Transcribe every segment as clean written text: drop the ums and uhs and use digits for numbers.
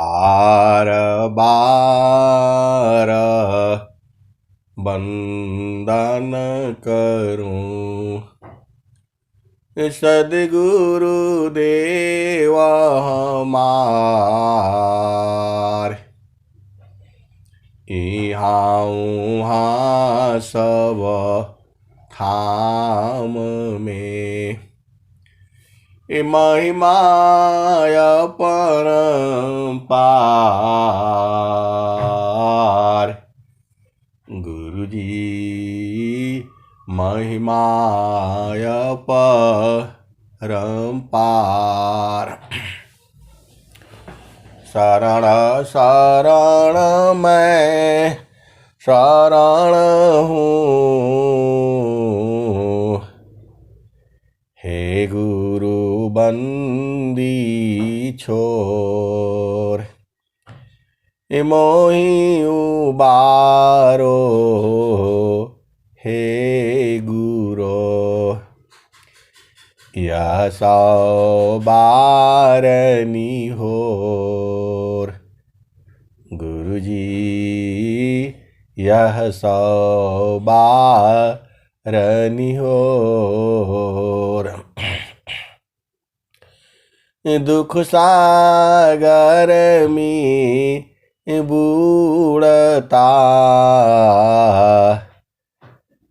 बार बार वंदन करूं सद्गुरु देव हमार। इहाँ उहाँ सब थाम में महिमाय परम्पार। गुरुजी महिमाय परम्पार। शरण शरण मैं शरण हूँ, हे गुरु बंदी छोर। मोहि उबारो हे गुरो, यह सौ बारनी होर। गुरुजी यह सौ बारनी होर। दुख सागर में बूढ़ता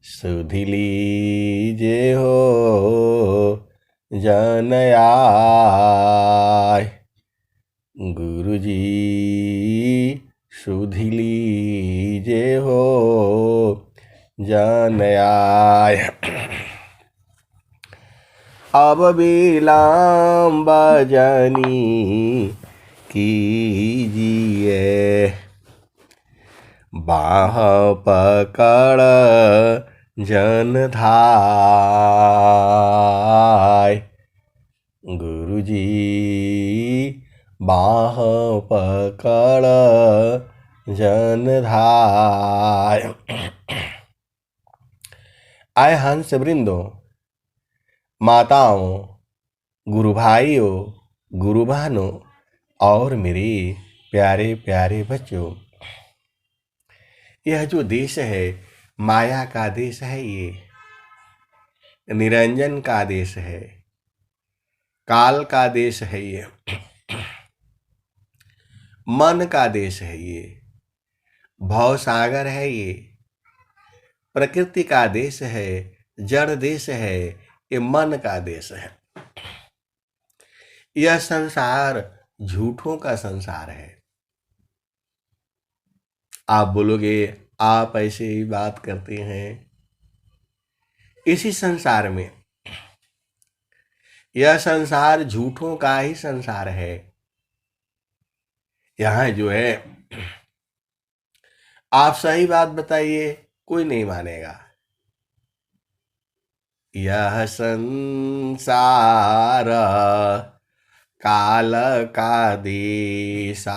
सुधि लीजे हो जन आय। गुरुजी सुधि लीजे हो जन आय। अब विलम्ब जनी कीजिए, बाह पकड़ जन धाय। गुरुजी बाह पकड़ जन धाय। आए हंस वृंदों, माताओं, गुरु भाइयों, गुरु बहनों और मेरे प्यारे प्यारे बच्चों, यह जो देश है माया का देश है, ये निरंजन का देश है, काल का देश है, ये मन का देश है, ये भव सागर है, ये प्रकृति का देश है, जड़ देश है, ये मन का देश है। यह संसार झूठों का संसार है। आप बोलोगे आप ऐसे ही बात करते हैं। इसी संसार में, यह संसार झूठों का ही संसार है। यहां जो है आप सही बात बताइए, कोई नहीं मानेगा। यह संसार काल का देशा,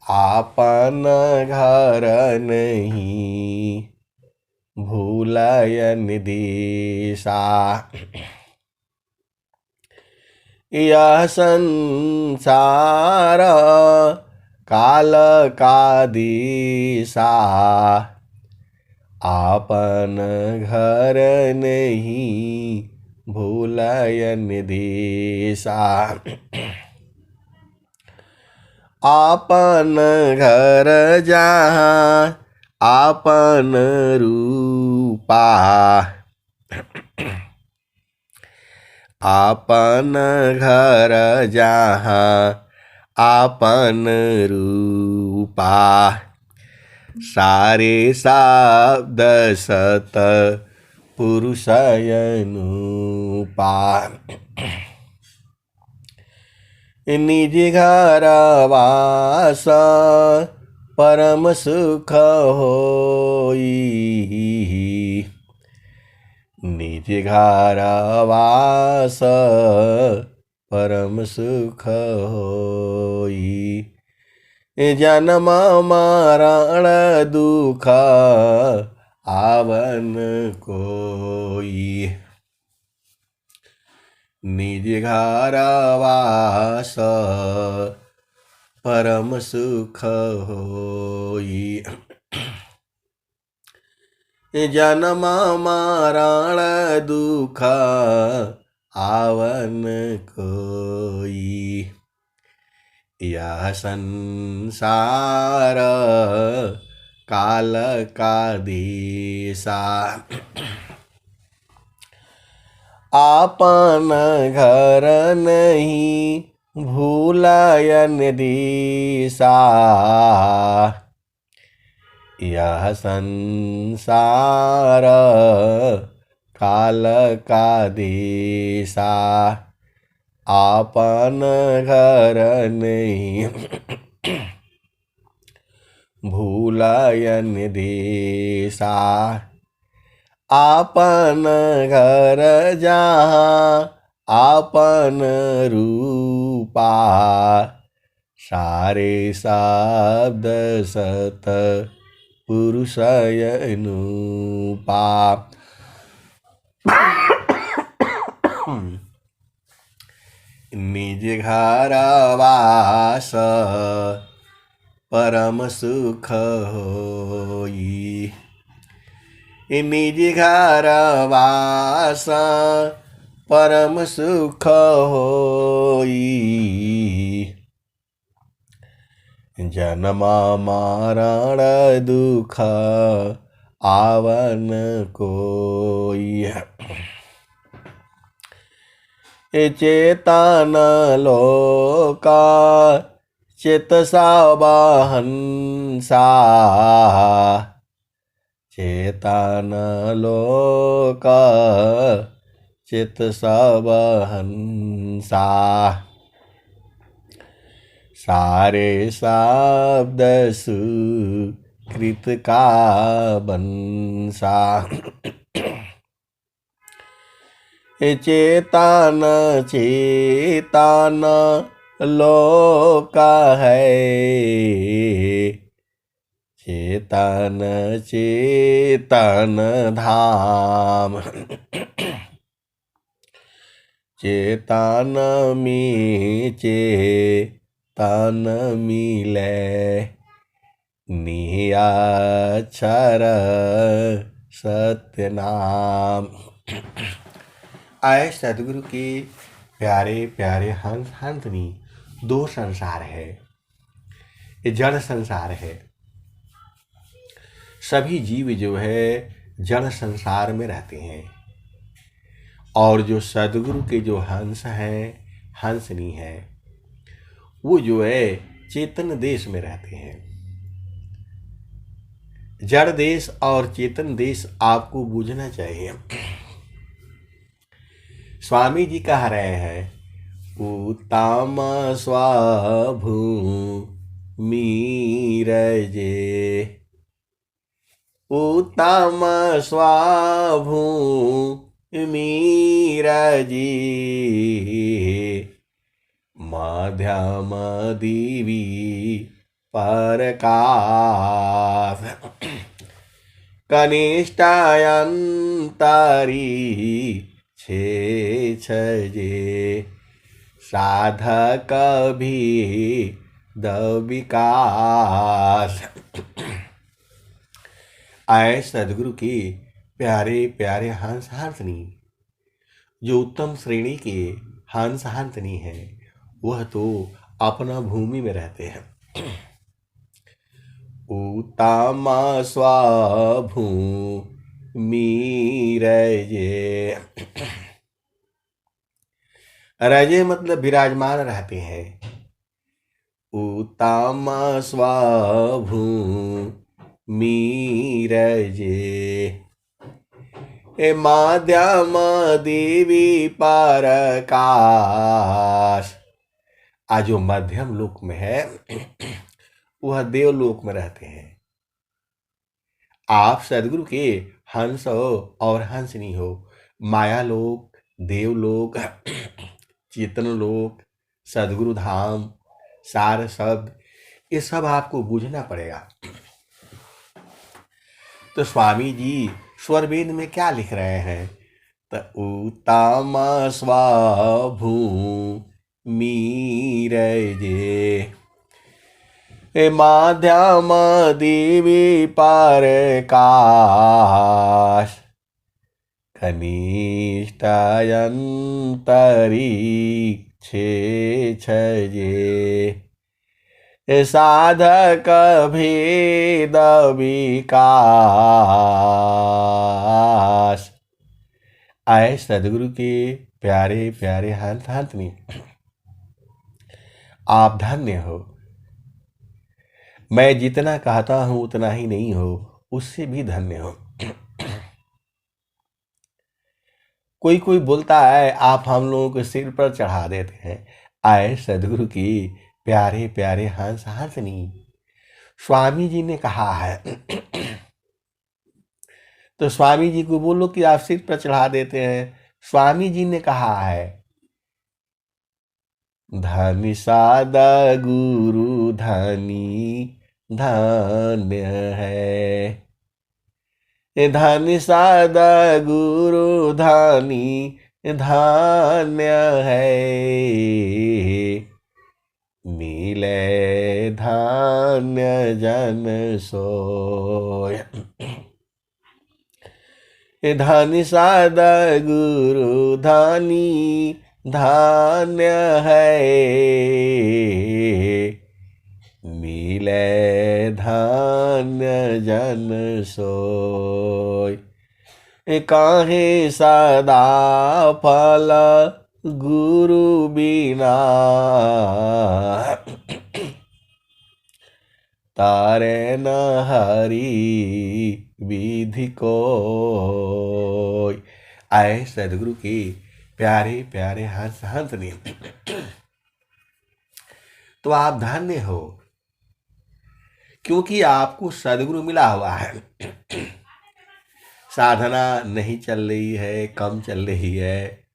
आपन घर नहीं भूलयन दिशा। यह संसार काल का दिशा, आपन घर नहीं भूलयन दिशा। आपन घर जहाँ आपन रूपा, आपन घर जहाँ आपन रूपा। सारे शब्द सत पुरुषयनुपा। निज घर वास परम सुख होई, निज घर वास परम सुख होई। जन्म मरण दुख आवन कोई। निज घर वास परम सुख होई। जन्म मरण दुख आवन कोई। यह संसार काल का देसा। आपन घर नहीं भूलायन दिशा। यह संसार काल का देसा। आपन घर नहीं भूलायन देसा। आपन घर जहाँ आपन रूपा। सारे शब्द सत पुरुषय अनुपा। निज घर वास परम सुख होई। निज घर वास परम सुख होई। जन्म मरण दुख आवन कोई। चेतन लोका चेतसा बहंसा। चेतन लोका चेतसा बहंसा। सारे शब्द सुकृत का बंसा। चेतन चेतन लोक है। चेतन चेतन धाम। चेतन में चेतन मिले। नियाक्षर सत्य नाम। आए सदगुरु के प्यारे प्यारे हंस हंसनी। दो संसार है, ये जड़ संसार है। सभी जीव जो है जड़ संसार में रहते हैं। और जो सदगुरु के जो हंस हैं, हंसनी है, वो जो है चेतन देश में रहते हैं। जड़ देश और चेतन देश आपको बूझना चाहिए। स्वामी जी कह रहे हैं, उत्तम स्वभूमि रजे। उत्तम स्वभूमि रजे। मध्यम दिवी परकाश। कनिष्ठायंतरी छे छजे। साधक भी विकास। आए सदगुरु के प्यारे प्यारे हंस हंसनी। जो उत्तम श्रेणी के हंस हंसनी है, वह तो अपना भूमि में रहते हैं। उत्तम स्वभूमि रजे। रजे मतलब विराजमान रहते हैं। उत्तम स्वभूमि रजे। माध्यम देवी परकाश। आज जो मध्यम लोक में है, वह देवलोक में रहते हैं। आप सदगुरु के हंस हो और हंसनी हो। माया लोक, देवलोक, चेतन लोक, सदगुरु धाम, सार शब्द, ये सब आपको बूझना पड़ेगा। तो स्वामी जी स्वरवेद में क्या लिख रहे हैं? त उत्तम स्वभूमि रजे। माध्यम देवी परकाश कनिष्ठ अंतरिक्षे छजे। साधक भेद विकास। आए सदगुरु के प्यारे प्यारे हंस हंसनी, आप धन्य हो। मैं जितना कहता हूं उतना ही नहीं हो, उससे भी धन्य हो। कोई कोई बोलता है आप हम लोगों को सिर पर चढ़ा देते हैं। आए सदगुरु की प्यारे प्यारे हंस हंसनी, स्वामी जी ने कहा है तो स्वामी जी को बोलो कि आप सिर पर चढ़ा देते हैं। स्वामी जी ने कहा है धनी सादा गुरु धनी धन्य है। धनी सादा गुरु धनी धन्य है। मिले धन्य जन सोय। धनी सादा गुरु धनी धन्य है। मिले धन्य जन सोय। काहे सदा फल गुरु बिना। तारे न हरि विधि को। आए सदगुरु की प्यारे प्यारे हंस हंसनी, तो आप धन्य हो क्योंकि आपको सदगुरु मिला हुआ है। साधना नहीं चल रही है, कम चल रही है।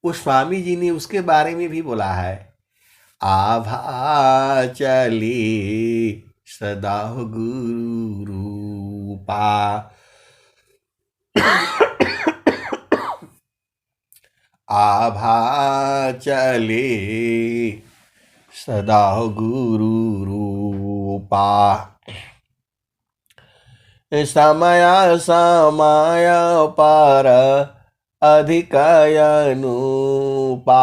उस स्वामी जी ने उसके बारे में भी बोला है, आभा चली सदा गुरु रूपा। आभा चले सदा गुरु रूपा। समय समय पर अधिक अनुपा।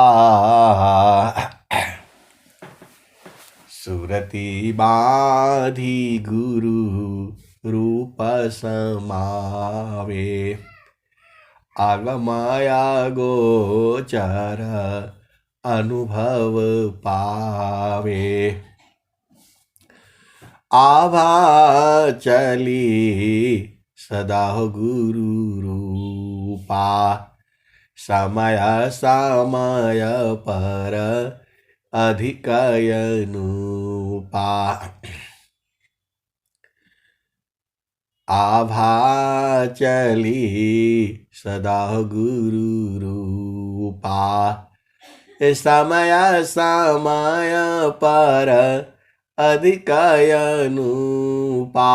सुरति बाधी गुरु रूप समावे। आगमाया गोचर अनुभव पावे। आभा चली सदा गुरु रूपा। समय समय पर अधिक अनुपा। आभा चली सदा गुरु रूपा। समय समय पर अधिक अनुपा।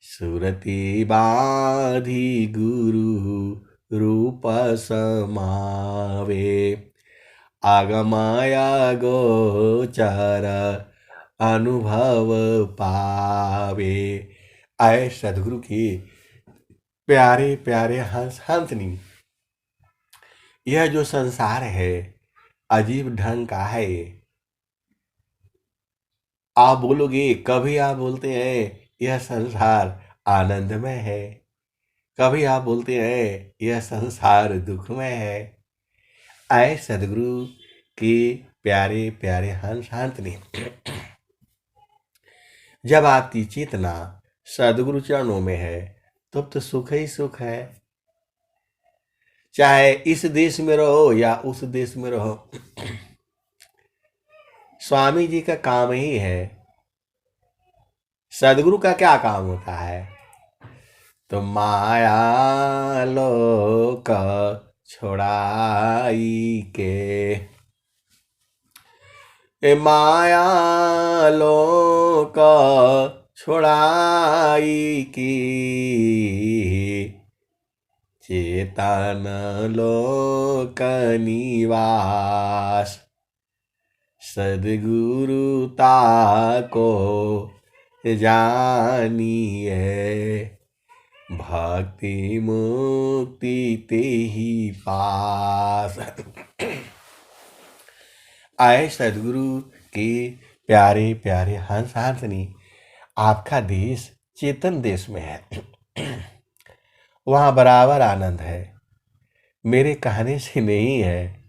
सुरति बाधी गुरु रूप समावे। आगमाया गोचर अनुभव पावे। आए सदगुरु की प्यारे प्यारे हंस हंसनी, यह जो संसार है अजीब ढंग का है। आप बोलोगे, कभी आप बोलते हैं यह संसार आनंदमय है, कभी आप बोलते हैं यह संसार दुखमय है। आए सदगुरु के प्यारे प्यारे हंस हंसनी, जब आपकी चेतना सदगुरु चरणों में है तब तो सुख ही सुख है। चाहे इस देश में रहो या उस देश में रहो, स्वामी जी का काम ही है। सदगुरु का क्या काम होता है? तो माया लोक छोड़ाई के। माया लोक छोड़ाई की। चेतन लोक निवास। सद्गुरु ताको जानिए, भक्ति मुक्ति तेहि पास। आए सद्गुरु के प्यारे प्यारे हंस हंसनी, आपका देश चेतन देश में है, वहां बराबर आनंद है। मेरे कहने से नहीं है,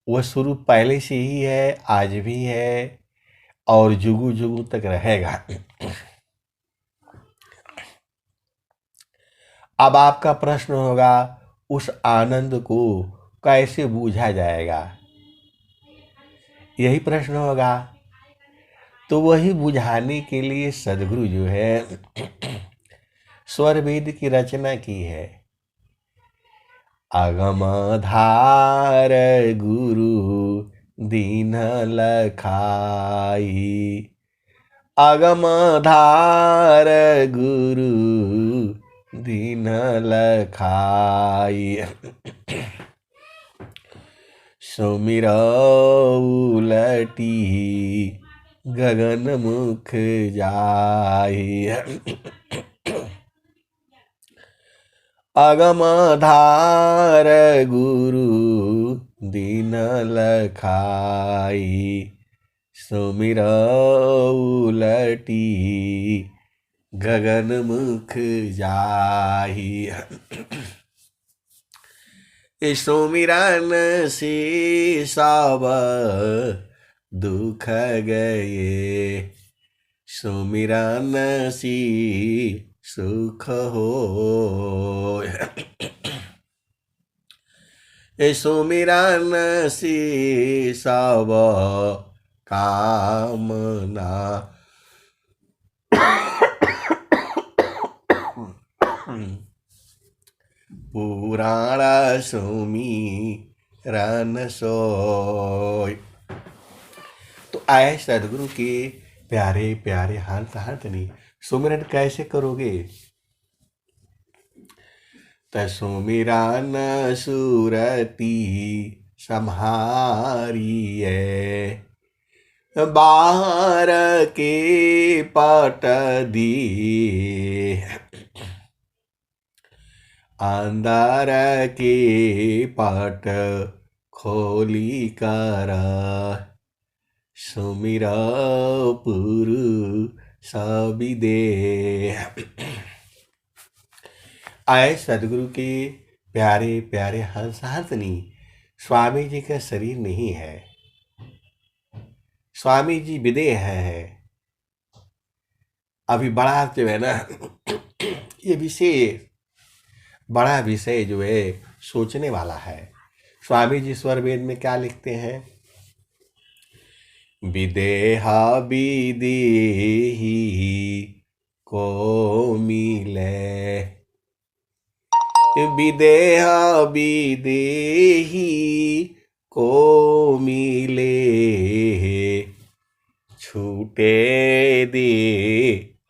वह स्वरूप पहले से ही है, आज भी है और जुगु जुगु तक रहेगा। अब आपका प्रश्न होगा, उस आनंद को कैसे बूझा जाएगा? यही प्रश्न होगा। तो वही बुझाने के लिए सद्गुरु जो है स्वर वेद की रचना की है। अगम धार गुरु दीन लखाई, अगम धार गुरु दीन लखाई। सुमिर उलटी गगन मुख जाई, अगम धार गुरु दीन लखाई। सुमिर उलटी गगन मुख जाई। सुमिरन से सब दुख गए, सुमिरन से सुख हो। सुमिरन से सब कामना पुराण सुमिरन सोय। तो आए सद्गुरु के प्यारे प्यारे हंस हंसनी, सुमिरन कैसे करोगे? सुमिरन सुरती सम्हारिए, बाहर के पट दिए, अंदर के पट खोली कर, सुमिर पुरुष विदे। आए सद्गुरु के प्यारे प्यारे हंस हंसनी, स्वामी जी का शरीर नहीं है, स्वामी जी विदेह है। अभी बड़ा जो है ना ये विषय, बड़ा विषय जो है सोचने वाला है। स्वामी जी स्वर वेद में क्या लिखते हैं? विदेहा विदेही को मिले, विदेह विदेही को मिले, छूटे दे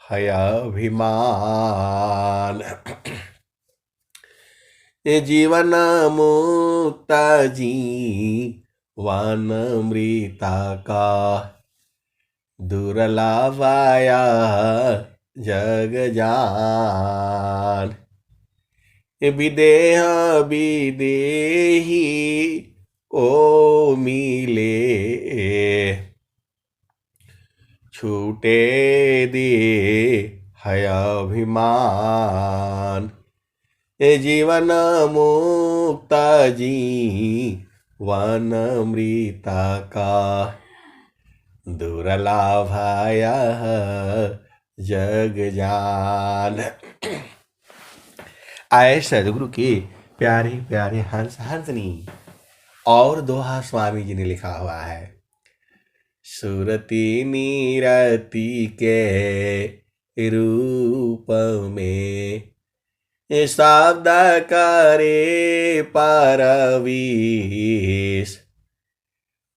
है अभिमान। ये जीवन मुक्त जीवन मृता का, दुर्लभाया जग जान। विदेह विदेही को मिले, छूटे दे है अभिमान। ये जीवन मुक्त जीवन मृता का, दुर्लभाया जग जान। आए सद्गुरु के प्यारे प्यारे हंस हंसनी, और दोहा स्वामी जी ने लिखा हुआ है। सुरति नीरति के रूप में, शब्द करे परवीश,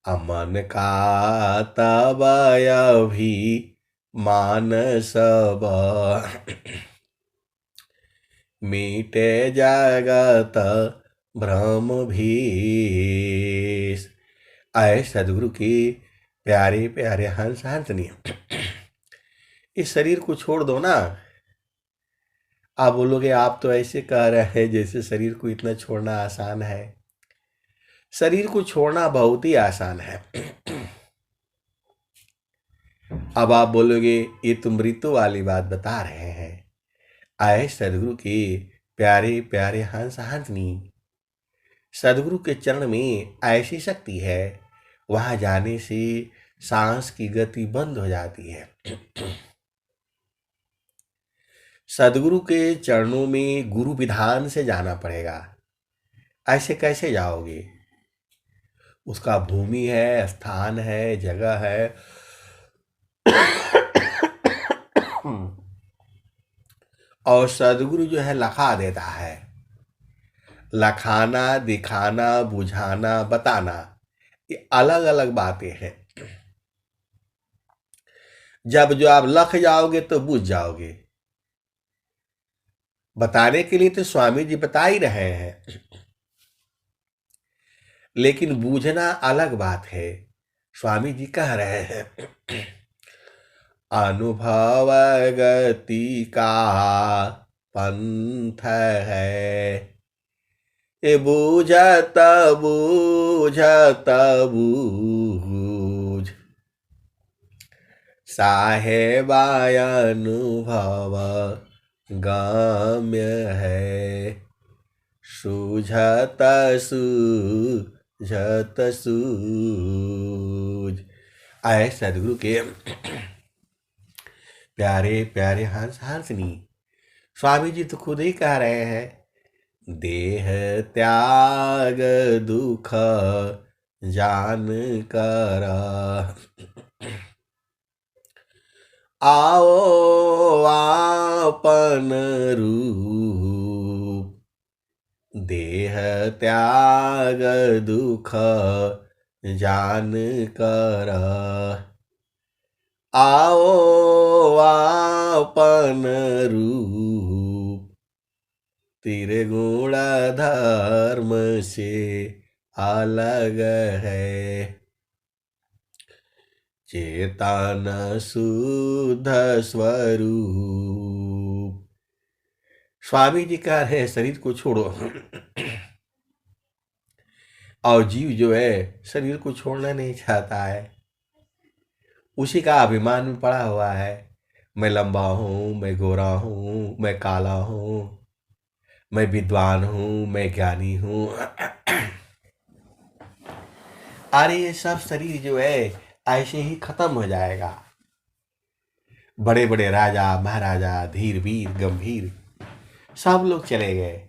अमन का तब अभी मान सब। मीटे जगत भ्रम भीष। आए सदगुरु की प्यारे प्यारे हंस हंसनी, इस शरीर को छोड़ दो ना। आप बोलोगे आप तो ऐसे कह रहे हैं जैसे शरीर को इतना छोड़ना आसान है। शरीर को छोड़ना बहुत ही आसान है। अब आप बोलोगे ये तो मृत्यु वाली बात बता रहे हैं। आए सदगुरु की प्यारे प्यारे हंस हंसनी, सदगुरु के चरण में ऐसी शक्ति है, वहां जाने से सांस की गति बंद हो जाती है। सदगुरु के चरणों में गुरु विधान से जाना पड़ेगा। ऐसे कैसे जाओगे? उसका भूमि है, स्थान है, जगह है। और सदगुरु जो है लखा देता है। लखाना, दिखाना, बुझाना, बताना, ये अलग अलग बातें हैं। जब जो आप लख जाओगे तो बुझ जाओगे। बताने के लिए तो स्वामी जी बता ही रहे हैं, लेकिन बूझना अलग बात है। स्वामी जी कह रहे हैं अनुभव गति का पंथ है, ये बूझत बूझत बूझ, साहेबा अनुभव गम्य है, सूझत सूझत सूझ। आए सदगुरु के प्यारे प्यारे हंस हंसनी, स्वामी जी तो खुद ही कह रहे हैं देह त्याग दुख जान कर, आओ आपन रूप, देह त्याग दुख जान कर, आओ आपन रूप, त्रिगुण धर्म से अलग है, चेतन शुद्ध स्वरूप। स्वामी जी कह रहे हैं शरीर को छोड़ो। और जीव जो है शरीर को छोड़ना नहीं चाहता है, उसी का अभिमान में पड़ा हुआ है। मैं लंबा हूं, मैं गोरा हूं, मैं काला हूं, मैं विद्वान हूं, मैं ज्ञानी हूं। अरे ये सब शरीर जो है ऐसे ही खत्म हो जाएगा। बड़े बड़े राजा महाराजा, धीर वीर गंभीर सब लोग चले गए,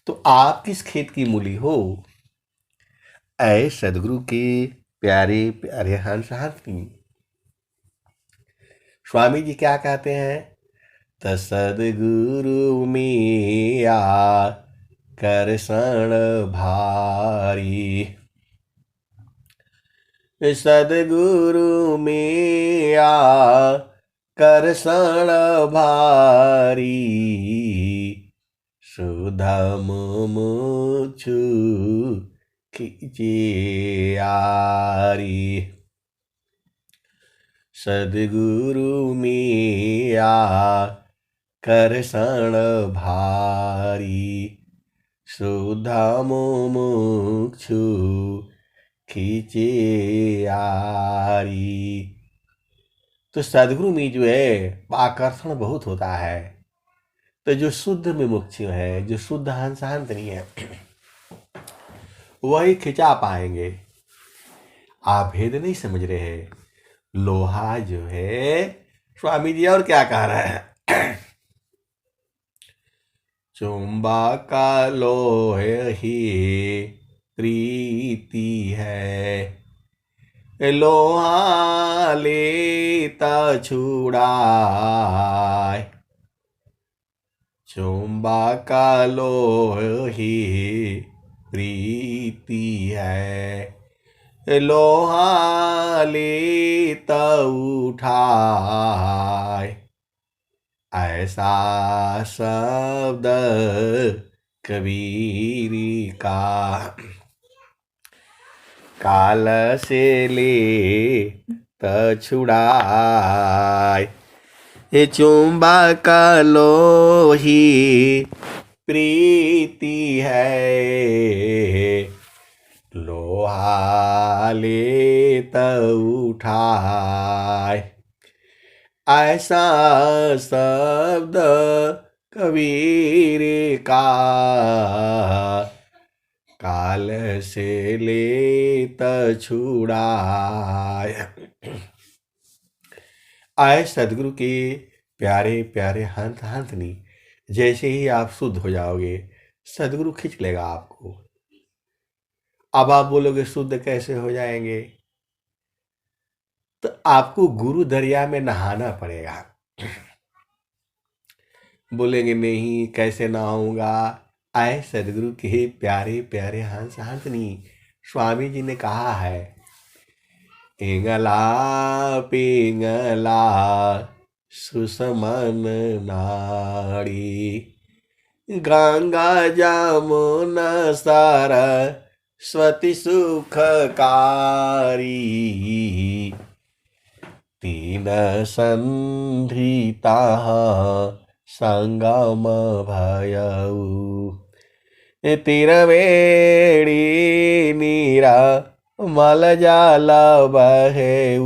तो आप किस खेत की मूली हो? ऐ सदगुरु के प्यारे प्यारे हंस हंसनी, स्वामी जी क्या कहते हैं? त सदगुरु मिया कर शरण भारी, सदगुरु मिया कर शरण भारी, सुधम मुछु खिचियारी, सदगुरु मिया कर शरण भारी, सुधम मुछु खिचियारी। तो सदगुरु में जो है आकर्षण बहुत होता है। तो जो शुद्ध में मुख्य है, जो शुद्ध हंस हंस नहीं है, वही खिंचा पाएंगे। आप भेद नहीं समझ रहे हैं। लोहा जो है, स्वामी जी और क्या कह रहे हैं? चुंबक लोहे ही प्रीति है, लोहा लेता छुड़ाए, चुंबक लोहे प्रीति है, लोहा लेता उठाए। ऐसा शब्द कबीर का, काल से ले छुड़ाए। ये चुंबक लोही प्रीति है, लोहा लेत उठाए। ऐसा शब्द कबीर का, काल से लेत छुड़ाए। आए सदगुरु के प्यारे प्यारे हंस हंसनी, जैसे ही आप शुद्ध हो जाओगे सदगुरु खींच लेगा आपको। अब आप बोलोगे शुद्ध कैसे हो जाएंगे, तो आपको गुरु दरिया में नहाना पड़ेगा। बोलेंगे नहीं कैसे नहाऊंगा। आए सदगुरु के प्यारे प्यारे हंस हंसनी, स्वामी जी ने कहा है, इंगला पिंगला सुषमन नाड़ी, गंगा जमुन सरस्वती सुखकारी, तीन संधिता संगम भयऊ, तिरवेणी नीरा मल जाल बहेऊ,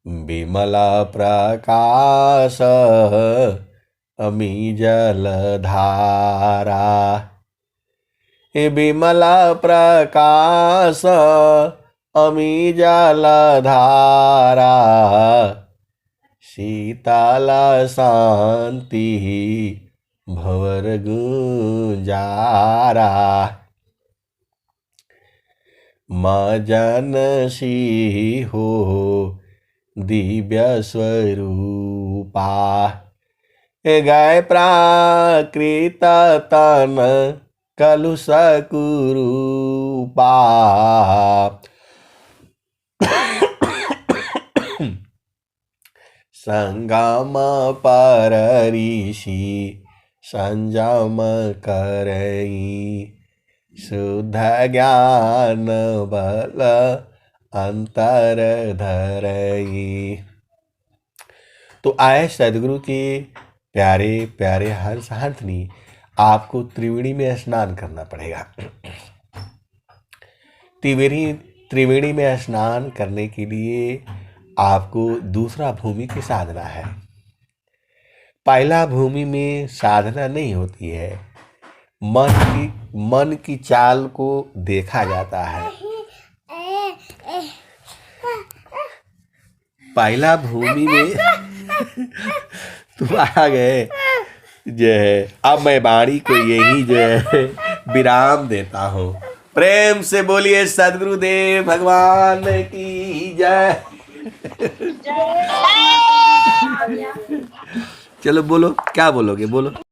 विमला प्रकाश अमी जलधारा, विमला प्रकाश अमी जलधारा, शीतल शांति भवर गुंजारा, मजन सी हो दिव्य स्वरूपा, गए प्राकृत तन कलुष कुरूपा, संगम पर ऋषि संजम करई, शुद्ध ज्ञान बल अंतर धरई। तो आए सदगुरु के प्यारे प्यारे हंस हंसनी, आपको त्रिवेणी में स्नान करना पड़ेगा। त्रिवेणी में स्नान करने के लिए आपको दूसरा भूमि की साधना है। पहला भूमि में साधना नहीं होती है, मन की चाल को देखा जाता है। पहला भूमि में तुम आ गए जो है, अब मैं वाणी को यही जो है विराम देता हूँ। प्रेम से बोलिए सदगुरुदेव भगवान की जय। चलो बोलो, क्या बोलोगे, बोलो।